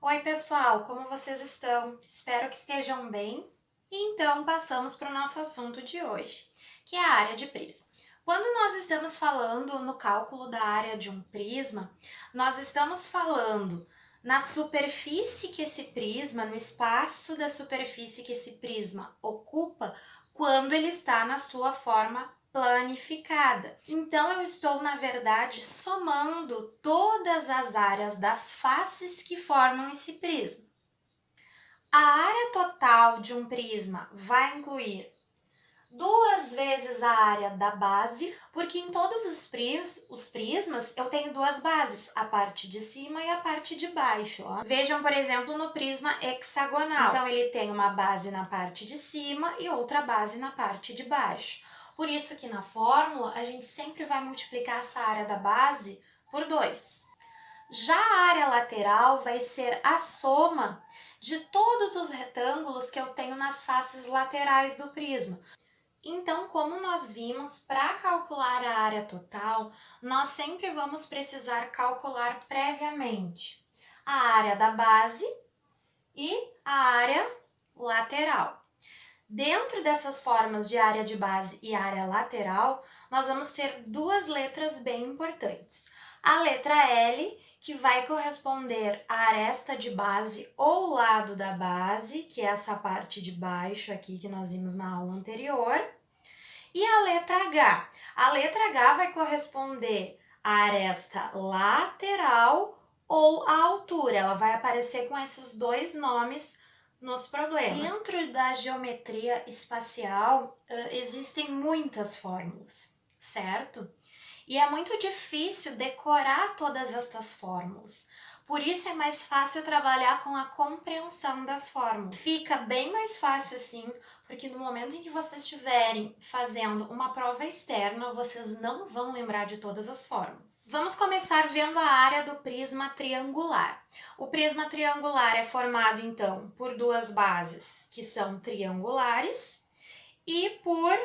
Oi, pessoal, como vocês estão? Espero que estejam bem. E então, passamos para o nosso assunto de hoje, que é a área de prismas. Quando nós estamos falando no cálculo da área de um prisma, nós estamos falando na superfície que esse prisma, no espaço da superfície que esse prisma ocupa, quando ele está na sua forma planificada. Então, eu estou, na verdade, somando todas as áreas das faces que formam esse prisma. A área total de um prisma vai incluir 2 vezes a área da base, porque em todos os prismas eu tenho 2 bases, a parte de cima e a parte de baixo. Ó. Vejam, por exemplo, no prisma hexagonal. Então, ele tem uma base na parte de cima e outra base na parte de baixo. Por isso que na fórmula a gente sempre vai multiplicar essa área da base por 2. Já a área lateral vai ser a soma de todos os retângulos que eu tenho nas faces laterais do prisma. Então, como nós vimos, para calcular a área total, nós sempre vamos precisar calcular previamente a área da base e a área lateral. Dentro dessas formas de área de base e área lateral, nós vamos ter 2 letras bem importantes. A letra L, que vai corresponder à aresta de base ou lado da base, que é essa parte de baixo aqui que nós vimos na aula anterior. E a letra H? A letra H vai corresponder à aresta lateral ou à altura. Ela vai aparecer com esses 2 nomes nos problemas. Dentro da geometria espacial, existem muitas fórmulas, certo? E é muito difícil decorar todas estas fórmulas. Por isso é mais fácil trabalhar com a compreensão das fórmulas. Fica bem mais fácil assim, porque no momento em que vocês estiverem fazendo uma prova externa, vocês não vão lembrar de todas as fórmulas. Vamos começar vendo a área do prisma triangular. O prisma triangular é formado, então, por 2 bases que são triangulares e por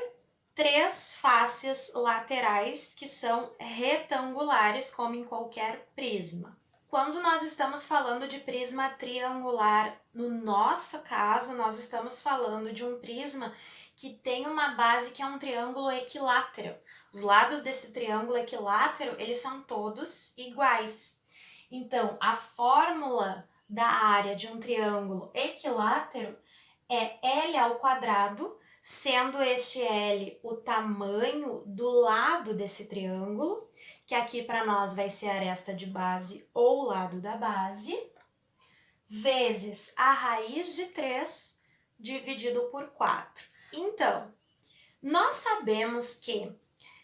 3 faces laterais que são retangulares, como em qualquer prisma. Quando nós estamos falando de prisma triangular, no nosso caso, nós estamos falando de um prisma que tem uma base que é um triângulo equilátero. Os lados desse triângulo equilátero, eles são todos iguais. Então, a fórmula da área de um triângulo equilátero é L ao quadrado, sendo este L o tamanho do lado desse triângulo, que aqui para nós vai ser a aresta de base ou lado da base, vezes a raiz de 3 dividido por 4. Então, nós sabemos que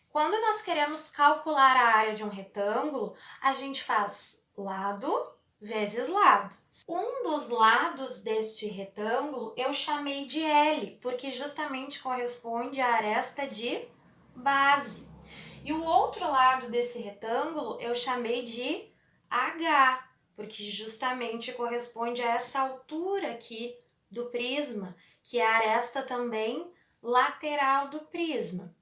quando nós queremos calcular a área de um retângulo, a gente faz lado vezes lado. Um dos lados deste retângulo eu chamei de L, porque justamente corresponde à aresta de base. E o outro lado desse retângulo eu chamei de H, porque justamente corresponde a essa altura aqui do prisma, que é a aresta também lateral do prisma.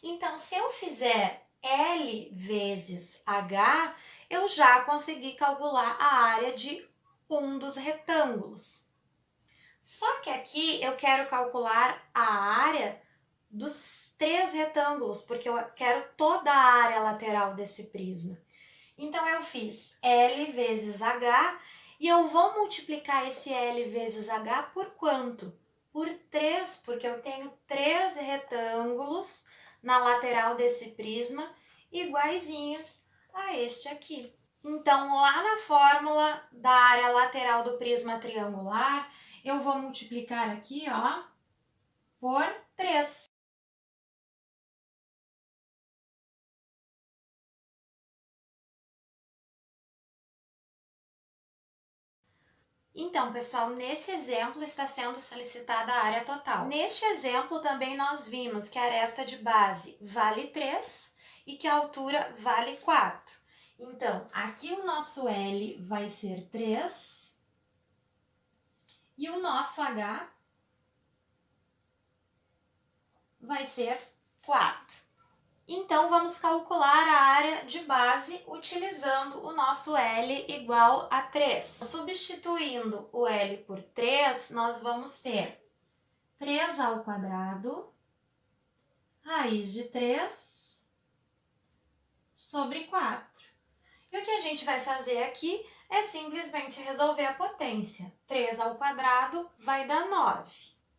Então, se eu fizer L vezes H, eu já consegui calcular a área de um dos retângulos. Só que aqui eu quero calcular a área dos 3 retângulos, porque eu quero toda a área lateral desse prisma. Então, eu fiz L vezes H e eu vou multiplicar esse L vezes H por quanto? Por 3, porque eu tenho 3 retângulos na lateral desse prisma iguaizinhos a este aqui. Então, lá na fórmula da área lateral do prisma triangular, eu vou multiplicar aqui, ó, por 3. Então, pessoal, nesse exemplo está sendo solicitada a área total. Neste exemplo também nós vimos que a aresta de base vale 3 e que a altura vale 4. Então, aqui o nosso L vai ser 3 e o nosso H vai ser 4. Então, vamos calcular a área de base utilizando o nosso L igual a 3. Substituindo o L por 3, nós vamos ter 3 ao quadrado, raiz de 3, sobre 4. E o que a gente vai fazer aqui é simplesmente resolver a potência. 3 ao quadrado vai dar 9.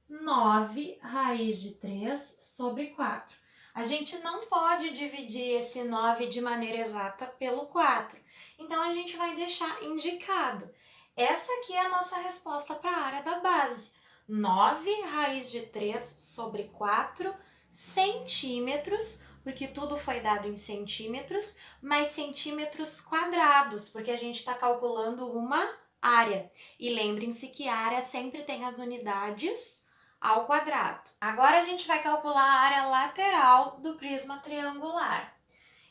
9 raiz de 3 sobre 4. A gente não pode dividir esse 9 de maneira exata pelo 4. Então, a gente vai deixar indicado. Essa aqui é a nossa resposta para a área da base. 9 raiz de 3 sobre 4 centímetros, porque tudo foi dado em centímetros, mais centímetros quadrados, porque a gente está calculando uma área. E lembrem-se que a área sempre tem as unidades ao quadrado. Agora a gente vai calcular a área lateral do prisma triangular.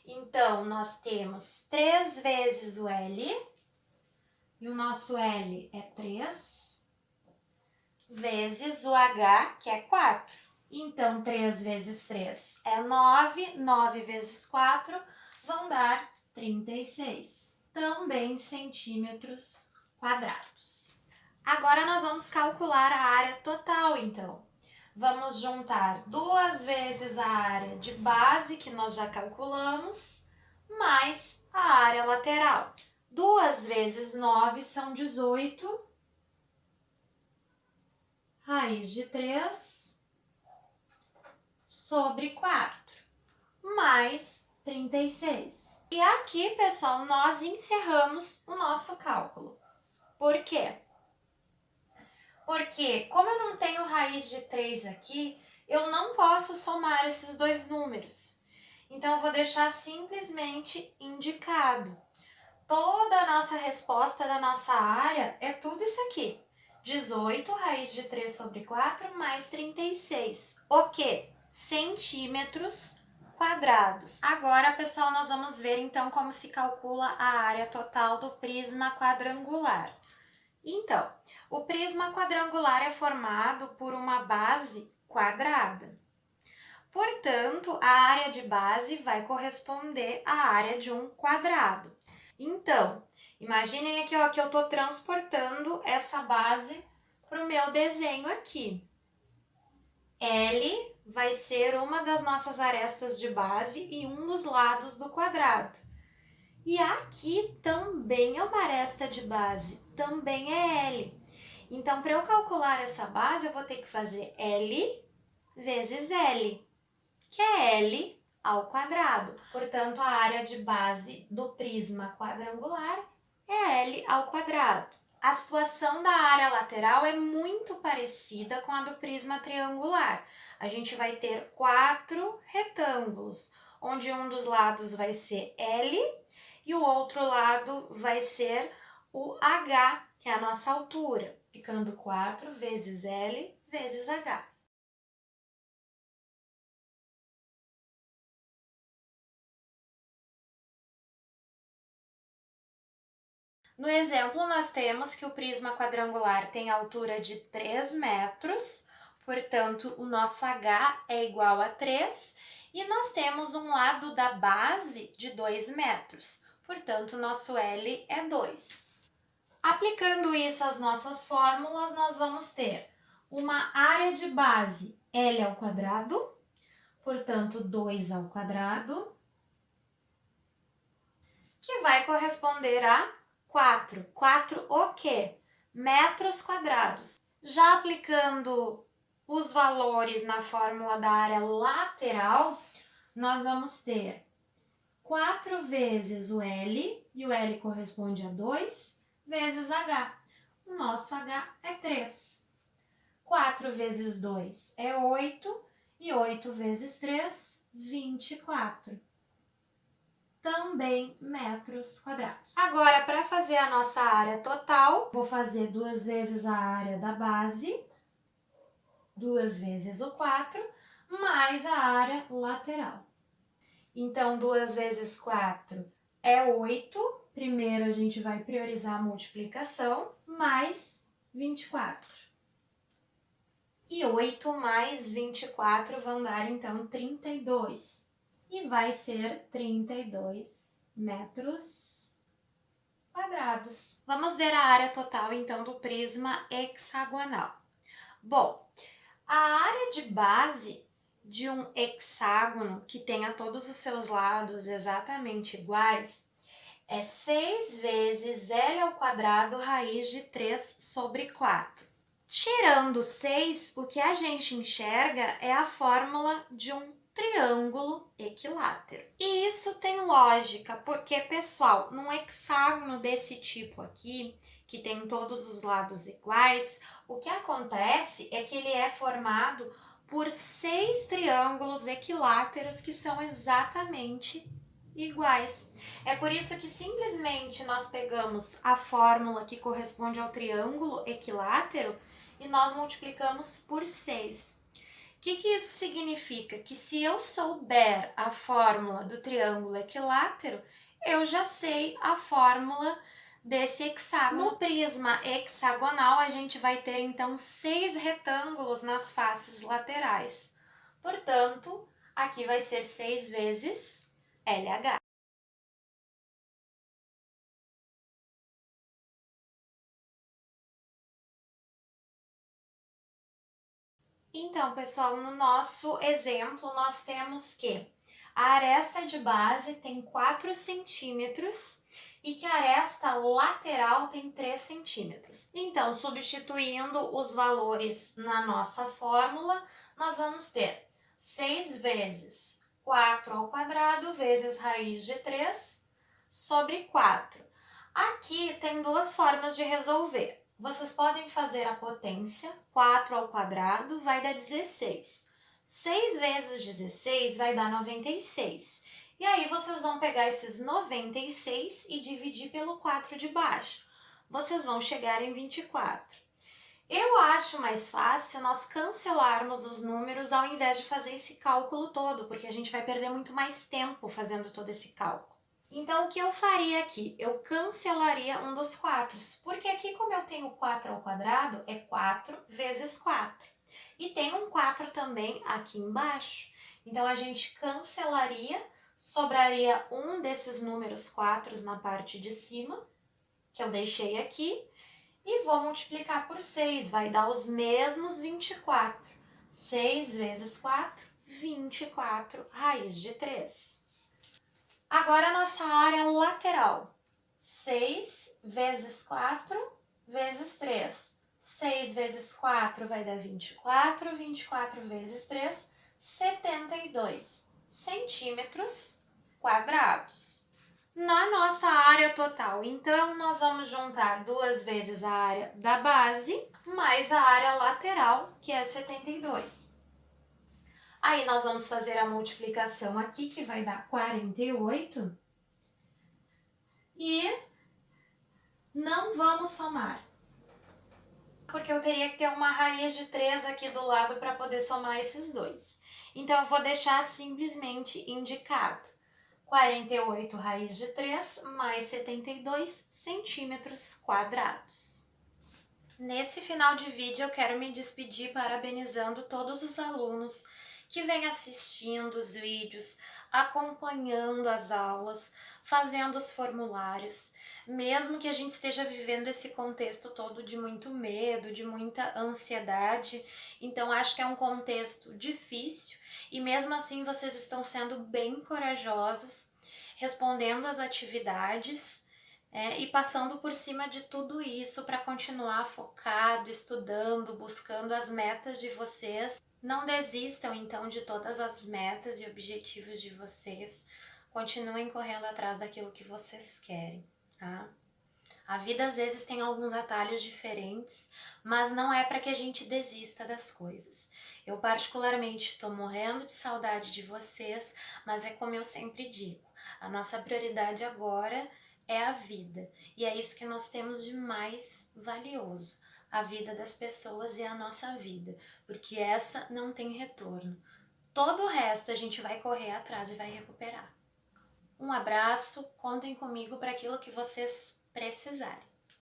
Então, nós temos 3 vezes o L, e o nosso L é 3, vezes o H, que é 4. Então, 3 vezes 3 é 9, 9 vezes 4 vão dar 36, também centímetros quadrados. Agora nós vamos calcular a área total, então. Vamos juntar 2 vezes a área de base, que nós já calculamos, mais a área lateral. 2 vezes 9 são 18, raiz de 3 sobre 4, mais 36. E aqui, pessoal, nós encerramos o nosso cálculo. Por quê? Porque, como eu não tenho raiz de 3 aqui, eu não posso somar esses dois números. Então, eu vou deixar simplesmente indicado. Toda a nossa resposta da nossa área é tudo isso aqui. 18 raiz de 3 sobre 4 mais 36. O quê? Centímetros quadrados. Agora, pessoal, nós vamos ver então como se calcula a área total do prisma quadrangular. Então, o prisma quadrangular é formado por uma base quadrada. Portanto, a área de base vai corresponder à área de um quadrado. Então, imaginem aqui ó, que eu estou transportando essa base para o meu desenho aqui. L vai ser uma das nossas arestas de base e um dos lados do quadrado. E aqui também é uma aresta de base, também é L. Então, para eu calcular essa base, eu vou ter que fazer L vezes L, que é L ao quadrado. Portanto, a área de base do prisma quadrangular é L ao quadrado. A situação da área lateral é muito parecida com a do prisma triangular. A gente vai ter 4 retângulos, onde um dos lados vai ser L e o outro lado vai ser o H, que é a nossa altura, ficando 4 vezes L vezes H. No exemplo, nós temos que o prisma quadrangular tem altura de 3 metros, portanto, o nosso H é igual a 3, e nós temos um lado da base de 2 metros, portanto, o nosso L é 2. Aplicando isso às nossas fórmulas, nós vamos ter uma área de base L ao quadrado, portanto, 2 ao quadrado, que vai corresponder a 4. 4 o quê? Metros quadrados. Já aplicando os valores na fórmula da área lateral, nós vamos ter 4 vezes o L, e o L corresponde a 2, vezes H. O nosso H é 3. 4 vezes 2 é 8, e 8 vezes 3, 24. Também metros quadrados. Agora, para fazer a nossa área total, vou fazer 2 vezes a área da base, 2 vezes o 4, mais a área lateral. Então, 2 vezes 4 é 8. Primeiro, a gente vai priorizar a multiplicação, mais 24. E 8 mais 24 vão dar, então, 32. e vai ser 32 metros quadrados. Vamos ver a área total, então, do prisma hexagonal. Bom, a área de base de um hexágono que tenha todos os seus lados exatamente iguais é 6 vezes L ao quadrado raiz de 3 sobre 4. Tirando 6, o que a gente enxerga é a fórmula de um triângulo equilátero. E isso tem lógica, porque, pessoal, num hexágono desse tipo aqui, que tem todos os lados iguais, o que acontece é que ele é formado por 6 triângulos equiláteros que são exatamente iguais. É por isso que simplesmente nós pegamos a fórmula que corresponde ao triângulo equilátero e nós multiplicamos por 6. O que isso significa? Que se eu souber a fórmula do triângulo equilátero, eu já sei a fórmula desse hexágono. No prisma hexagonal, a gente vai ter então 6 retângulos nas faces laterais. Portanto, aqui vai ser 6 vezes LH. Então, pessoal, no nosso exemplo, nós temos que a aresta de base tem 4 centímetros e que a aresta lateral tem 3 centímetros. Então, substituindo os valores na nossa fórmula, nós vamos ter 6 vezes 4 ao quadrado vezes raiz de 3 sobre 4. Aqui tem duas formas de resolver. Vocês podem fazer a potência, 4 ao quadrado vai dar 16. 6 vezes 16 vai dar 96. E aí vocês vão pegar esses 96 e dividir pelo 4 de baixo. Vocês vão chegar em 24. Eu acho mais fácil nós cancelarmos os números ao invés de fazer esse cálculo todo, porque a gente vai perder muito mais tempo fazendo todo esse cálculo. Então, o que eu faria aqui? Eu cancelaria um dos 4, porque aqui, como eu tenho 4 ao quadrado, é 4 vezes 4. E tem um 4 também aqui embaixo. Então, a gente cancelaria, sobraria um desses números 4 na parte de cima, que eu deixei aqui, e vou multiplicar por 6, vai dar os mesmos 24. 6 vezes 4, 24 raiz de 3. Agora a nossa área lateral, 6 vezes 4 vezes 3. 6 vezes 4 vai dar 24, 24 vezes 3, 72 centímetros quadrados. Na nossa área total, então, nós vamos juntar 2 vezes a área da base mais a área lateral, que é 72. Aí nós vamos fazer a multiplicação aqui, que vai dar 48. E não vamos somar, porque eu teria que ter uma raiz de 3 aqui do lado para poder somar esses dois. Então, eu vou deixar simplesmente indicado 48 raiz de 3 mais 72 centímetros quadrados. Nesse final de vídeo, eu quero me despedir parabenizando todos os alunos que vêm assistindo os vídeos, acompanhando as aulas, fazendo os formulários, mesmo que a gente esteja vivendo esse contexto todo de muito medo, de muita ansiedade. Então, acho que é um contexto difícil e mesmo assim vocês estão sendo bem corajosos, respondendo às atividades, e passando por cima de tudo isso para continuar focado, estudando, buscando as metas de vocês. Não desistam então de todas as metas e objetivos de vocês. Continuem correndo atrás daquilo que vocês querem, tá? A vida às vezes tem alguns atalhos diferentes, mas não é para que a gente desista das coisas. Eu particularmente estou morrendo de saudade de vocês, mas é como eu sempre digo, a nossa prioridade agora é a vida. E é isso que nós temos de mais valioso, a vida das pessoas e a nossa vida, porque essa não tem retorno. Todo o resto a gente vai correr atrás e vai recuperar. Um abraço, contem comigo para aquilo que vocês precisarem.